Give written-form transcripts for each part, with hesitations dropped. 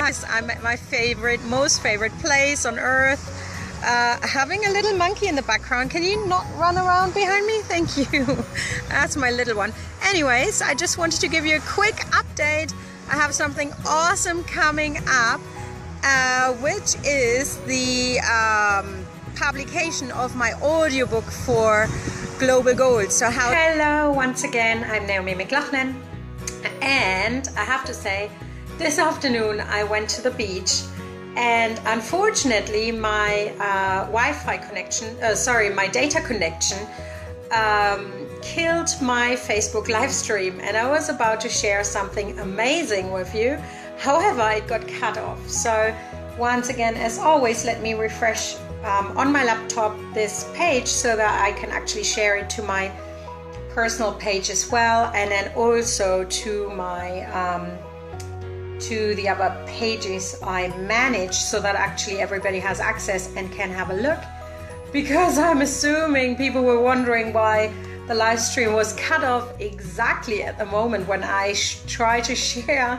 guys, I'm at my most favorite place on earth, having a little monkey in the background. Can you not run around behind me? Thank you. That's my little one. Anyways, I just wanted to give you a quick update. I have something awesome coming up, which is the publication of my audiobook for Global Goals. So hello once again, I'm Naomi Mc Laughlan, and I have to say, this afternoon I went to the beach, and unfortunately my Wi-Fi connection, my data connection killed my Facebook live stream, and I was about to share something amazing with you. However, it got cut off. So once again, as always, let me refresh on my laptop this page so that I can actually share it to my personal page as well, and then also to my to the other pages I manage, so that actually everybody has access and can have a look, because I'm assuming people were wondering why the live stream was cut off exactly at the moment when I try to share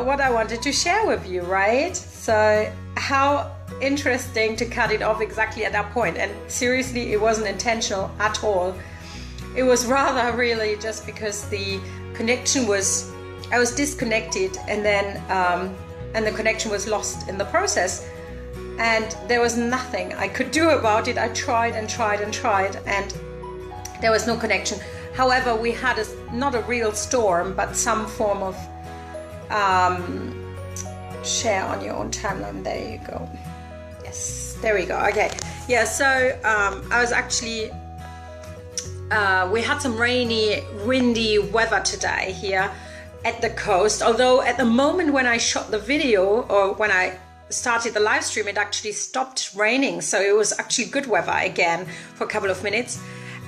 what I wanted to share with you, right? So how interesting to cut it off exactly at that point. And seriously, it wasn't intentional at all. It was rather really just because the connection was, I was disconnected, and then and the connection was lost in the process, and there was nothing I could do about it. I tried and tried and tried, and there was no connection. However, we had not a real storm, but some form of share on your own timeline. There you go. Yes, there we go. Okay, yeah, so I was actually we had some rainy, windy weather today here at the coast, although at the moment when I shot the video, or when I started the live stream, it actually stopped raining, so it was actually good weather again for a couple of minutes.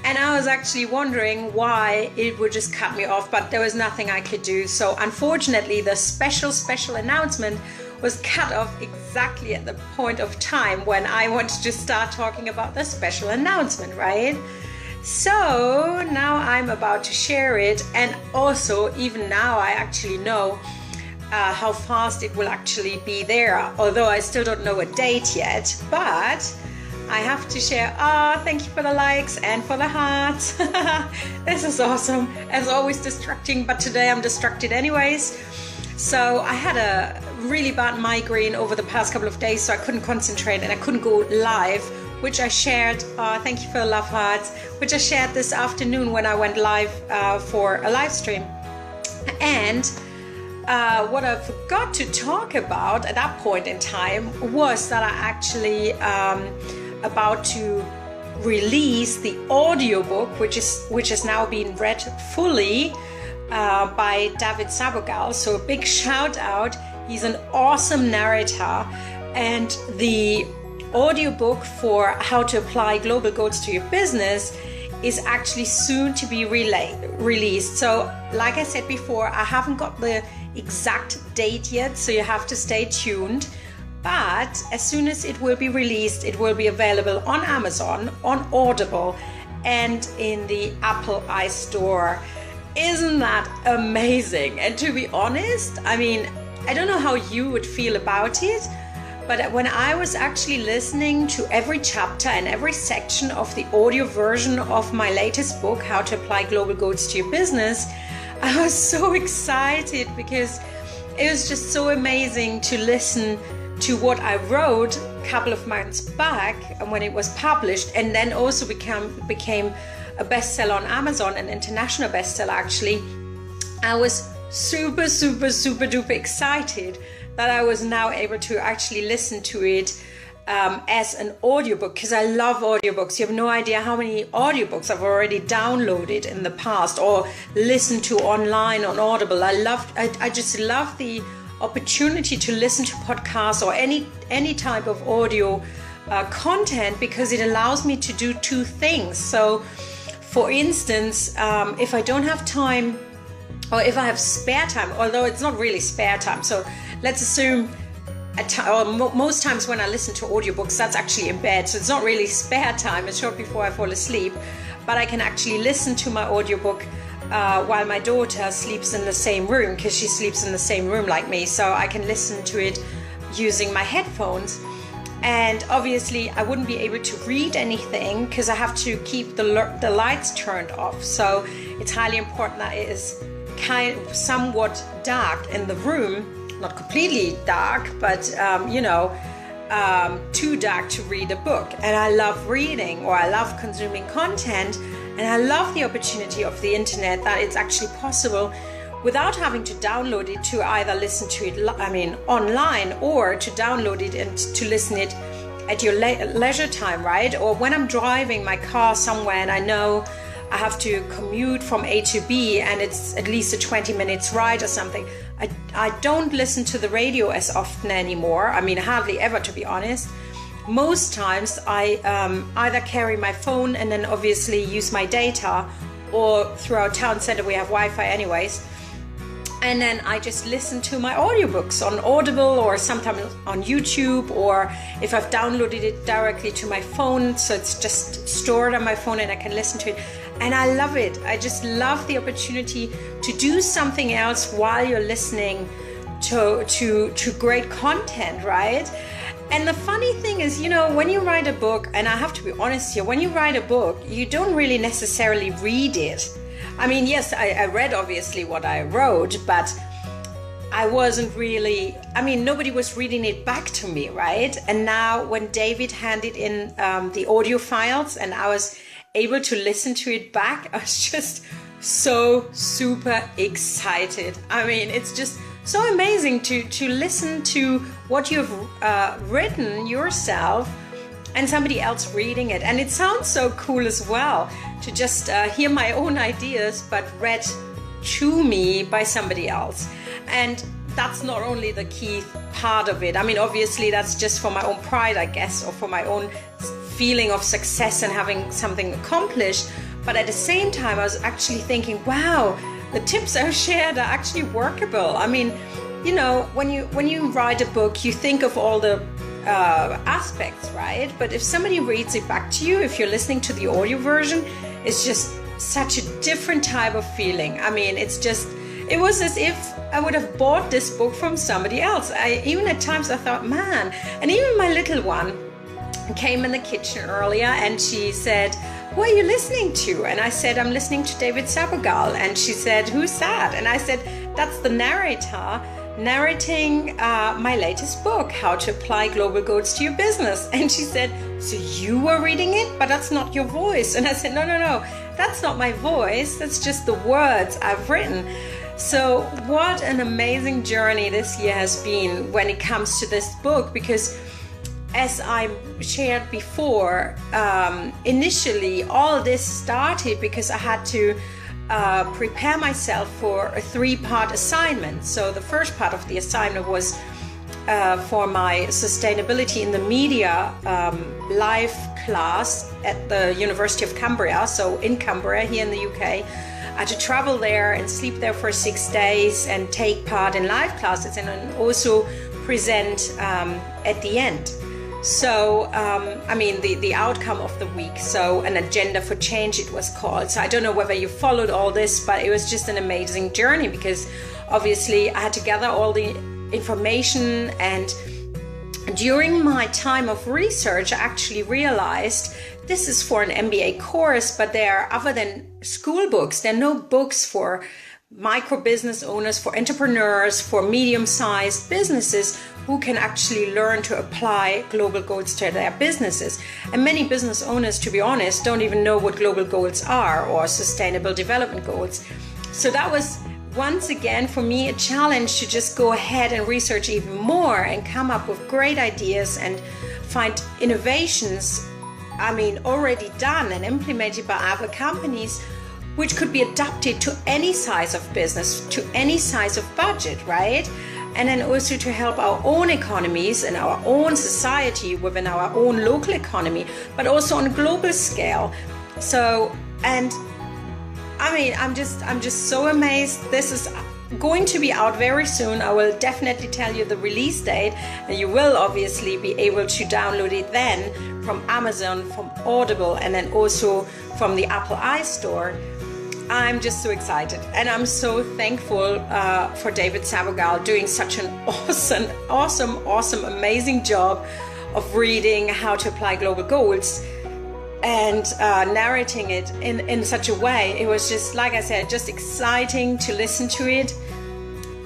And I was actually wondering why it would just cut me off, but there was nothing I could do. So unfortunately, the special announcement was cut off exactly at the point of time when I wanted to start talking about the special announcement, right? So now I'm about to share it, and also even now I actually know how fast it will actually be there, although I still don't know a date yet, but I have to share. Thank you for the likes and for the hearts. This is awesome. As always, distracting, but today I'm distracted anyways. So I had a really bad migraine over the past couple of days, so I couldn't concentrate and I couldn't go live, which I shared. Thank you for the love hearts, which I shared this afternoon when I went live for a live stream. And what I forgot to talk about at that point in time was that I actually about to release the audiobook, which is now being read fully by David Sabogal. So a big shout out. He's an awesome narrator, and the audiobook for how to apply global goals to your business is actually soon to be released. So like I said before, I haven't got the exact date yet, so you have to stay tuned. But as soon as it will be released, it will be available on Amazon, on Audible, and in the Apple iStore. Isn't that amazing? And to be honest, I mean, I don't know how you would feel about it, but when I was actually listening to every chapter and every section of the audio version of my latest book, How to Apply Global Goals to Your Business, I was so excited, because it was just so amazing to listen to what I wrote a couple of months back and when it was published, and then also became a bestseller on Amazon, an international bestseller actually. I was super duper excited that I was now able to actually listen to it as an audiobook, because I love audiobooks. You have no idea how many audiobooks I've already downloaded in the past or listened to online on Audible. I just love the opportunity to listen to podcasts or any type of audio content, because it allows me to do two things. So for instance, if I don't have time, or if I have spare time, although it's not really spare time, so let's assume most times when I listen to audiobooks, that's actually in bed, so it's not really spare time, it's short before I fall asleep, but I can actually listen to my audiobook while my daughter sleeps in the same room, because she sleeps in the same room like me, so I can listen to it using my headphones. And obviously I wouldn't be able to read anything because I have to keep the lights turned off. So it's highly important that it is somewhat dark in the room, not completely dark, but too dark to read a book. And I love reading, or I love consuming content, and I love the opportunity of the internet, that it's actually possible without having to download it to either listen to it online, or to download it and to listen it at your leisure time, right? Or when I'm driving my car somewhere and I know I have to commute from A to B and it's at least a 20 minutes ride or something, I don't listen to the radio as often anymore. I mean, hardly ever, to be honest. Most times I either carry my phone and then obviously use my data, or through our town center we have Wi-Fi anyways, and then I just listen to my audiobooks on Audible, or sometimes on YouTube, or if I've downloaded it directly to my phone, so it's just stored on my phone and I can listen to it. And I love it. I just love the opportunity to do something else while you're listening to great content, right? And the funny thing is, when you write a book, and I have to be honest here, when you write a book, you don't really necessarily read it. I mean, yes, I read obviously what I wrote, but I wasn't really, nobody was reading it back to me, right? And now when David handed in the audio files and I was able to listen to it back, I was just so super excited. I mean, it's just so amazing to listen to what you've written yourself and somebody else reading it. And it sounds so cool as well to just hear my own ideas, but read to me by somebody else. And that's not only the key part of it. I mean, obviously that's just for my own pride, I guess, or for my own feeling of success and having something accomplished. But at the same time, I was actually thinking, wow, the tips I've shared are actually workable. I mean, when you write a book, you think of all the aspects, right? But if somebody reads it back to you, if you're listening to the audio version, it's just such a different type of feeling. I mean, it was as if I would have bought this book from somebody else. Even at times I thought, man, and even my little one came in the kitchen earlier and she said, what are you listening to? And I said, I'm listening to David Sabogal. And she said, who's that? And I said, that's the narrator narrating my latest book, How to Apply Global Goals to Your Business. And she said, so you were reading it, but that's not your voice. And I said, no, that's not my voice. That's just the words I've written. So what an amazing journey this year has been when it comes to this book, because as I shared before, initially all this started because I had to prepare myself for a 3-part assignment. So the first part of the assignment was for my sustainability in the media live class at the University of Cumbria, so in Cumbria here in the UK. I had to travel there and sleep there for 6 days and take part in live classes and then also present at the end. So, the outcome of the week, so an agenda for change it was called. So I don't know whether you followed all this, but it was just an amazing journey because obviously I had to gather all the information, and during my time of research I actually realized this is for an MBA course, but there are, other than school books, there are no books for micro business owners, for entrepreneurs, for medium-sized businesses who can actually learn to apply global goals to their businesses. And many business owners, to be honest, don't even know what global goals are or sustainable development goals. So that was once again for me a challenge to just go ahead and research even more and come up with great ideas and find innovations, already done and implemented by other companies, which could be adapted to any size of business, to any size of budget, right? And then also to help our own economies and our own society within our own local economy, but also on a global scale. So, and I'm just so amazed. This is going to be out very soon. I will definitely tell you the release date, and you will obviously be able to download it then from Amazon, from Audible, and then also from the Apple iStore. I'm just so excited, and I'm so thankful for David Sabogal doing such an awesome, amazing job of reading How to Apply Global Goals and narrating it in such a way. It was just, like I said, just exciting to listen to it.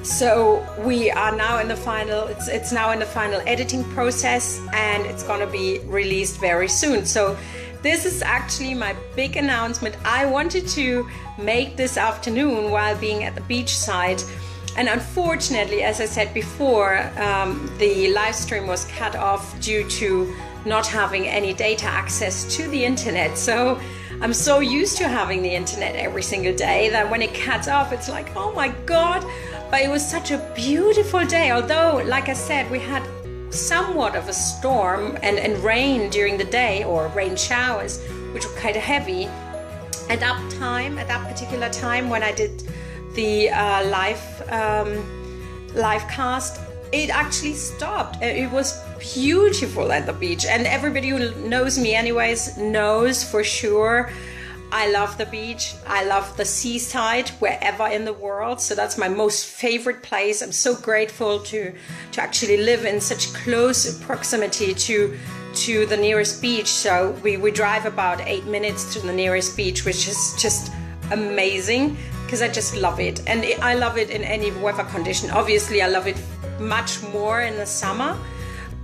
So we are now in the final, it's now in the final editing process, and it's going to be released very soon. So this is actually my big announcement I wanted to make this afternoon while being at the beachside. And unfortunately, as I said before, the live stream was cut off due to not having any data access to the internet. So I'm so used to having the internet every single day that when it cuts off, it's like, oh my God. But it was such a beautiful day. Although, like I said, we had somewhat of a storm and rain during the day, or rain showers, which were kind of heavy. At that particular time when I did the live cast, it actually stopped. It was beautiful at the beach, and everybody who knows me anyways knows for sure I love the beach. I love the seaside wherever in the world. So that's my most favorite place. I'm so grateful to actually live in such close proximity to the nearest beach. So we drive about 8 minutes to the nearest beach, which is just amazing because I just love it. And I love it in any weather condition. Obviously, I love it much more in the summer,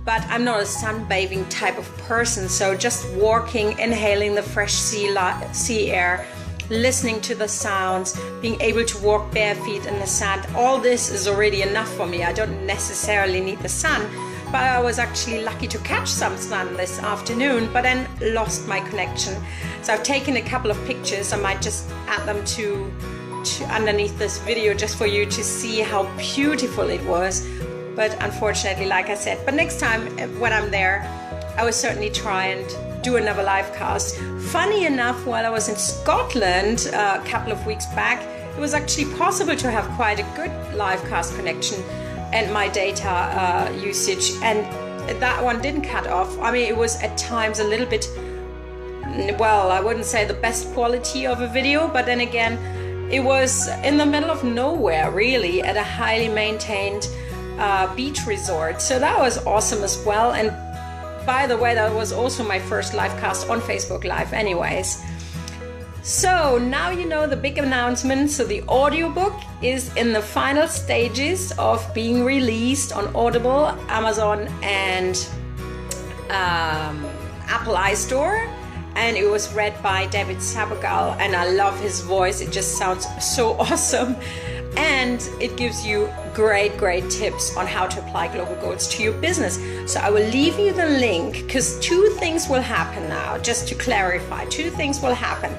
but I'm not a sunbathing type of person. So just walking, inhaling the fresh sea air, listening to the sounds, being able to walk bare feet in the sand, all this is already enough for me. I don't necessarily need the sun, but I was actually lucky to catch some sun this afternoon, but then lost my connection. So I've taken a couple of pictures. I might just add them to underneath this video just for you to see how beautiful it was. But unfortunately, like I said, but next time when I'm there, I will certainly try and do another live cast. Funny enough, while I was in Scotland a couple of weeks back, it was actually possible to have quite a good live cast connection and my data usage, and that one didn't cut off. I mean, it was at times a little bit, well, I wouldn't say the best quality of a video, but then again, it was in the middle of nowhere, really, at a highly maintained beach resort. So that was awesome as well. And by the way, that was also my first live cast on Facebook Live anyways. So now you know the big announcement. So the audiobook is in the final stages of being released on Audible, Amazon, and Apple iStore. And it was read by David Sabogal, and I love his voice. It just sounds so awesome. And it gives you great tips on how to apply global goals to your business. So I will leave you the link, because two things will happen now, just to clarify. Two things will happen.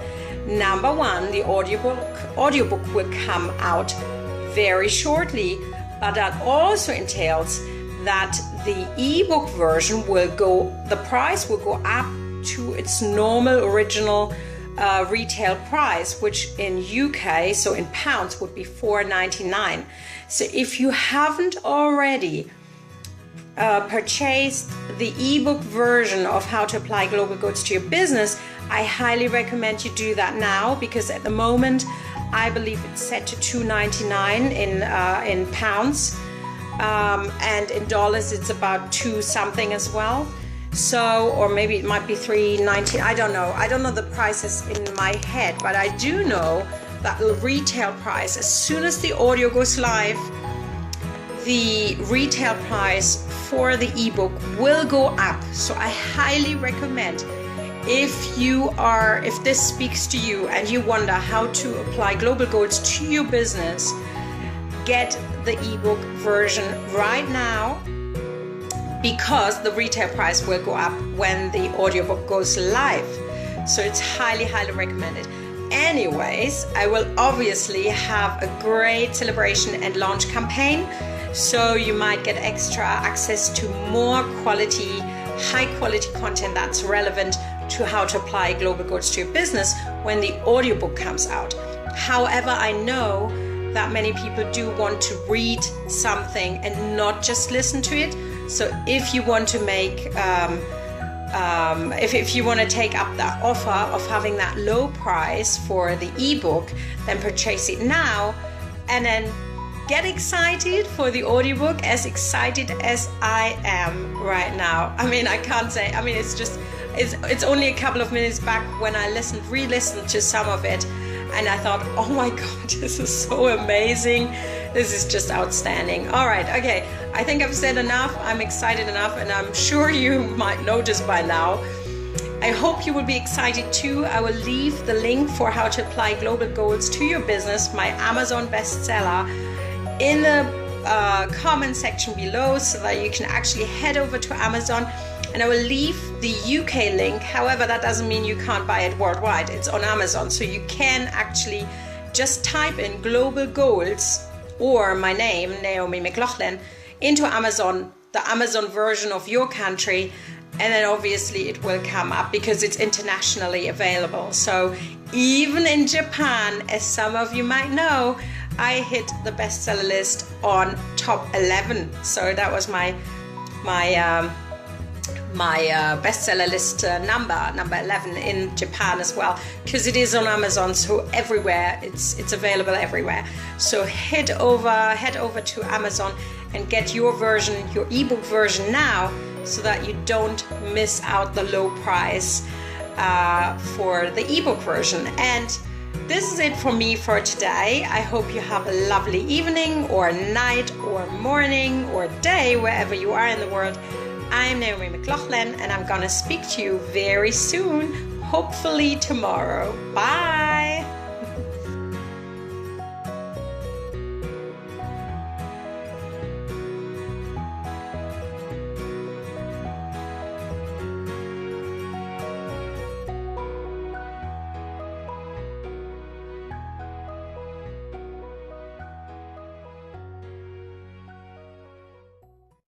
Number one, the audiobook will come out very shortly, but that also entails that the ebook version the price will go up to its normal original retail price, which in UK, so in pounds, would be £4.99. So if you haven't already purchased the ebook version of How to Apply Global Goals to Your Business, I highly recommend you do that now, because at the moment I believe it's set to $2.99 in pounds, and in dollars it's about 2 something as well. So, or maybe it might be $3.90. I don't know the prices in my head, but I do know that the retail price, as soon as the audio goes live, the retail price for the ebook will go up. So I highly recommend, if this speaks to you and you wonder how to apply global goals to your business, get the ebook version right now, because the retail price will go up when the audiobook goes live. So it's highly recommended. Anyways, I will obviously have a great celebration and launch campaign, so you might get extra access to more high quality content that's relevant to how to apply global goals to your business when the audiobook comes out. However, I know that many people do want to read something and not just listen to it. So if you want to make if you want to take up that offer of having that low price for the ebook, then purchase it now, and then get excited for the audiobook, as excited as I am right now. I mean, I can't say, I mean, it's only a couple of minutes back when I re-listened to some of it, and I thought, oh my God, this is so amazing. This is just outstanding. All right, okay. I think I've said enough. I'm excited enough, and I'm sure you might notice by now. I hope you will be excited too. I will leave the link for how to apply global goals to your business, my Amazon bestseller, in the comment section below, so that you can actually head over to Amazon. And I will leave the UK link. However, that doesn't mean you can't buy it worldwide. It's on Amazon, so you can actually just type in global goals or my name, Naomi Mc Laughlan, into Amazon, the Amazon version of your country, and then obviously it will come up because it's internationally available. So even in Japan, as some of you might know, I hit the bestseller list on top 11. So that was my bestseller list number 11 in Japan as well, because it is on Amazon, so everywhere it's available everywhere. So head over to Amazon and get your version, your ebook version now, so that you don't miss out the low price for the ebook version. And this is it for me for today. I hope you have a lovely evening or night or morning or day, wherever you are in the world. I'm Naomi Mc Laughlan, and I'm gonna speak to you very soon, hopefully tomorrow. Bye.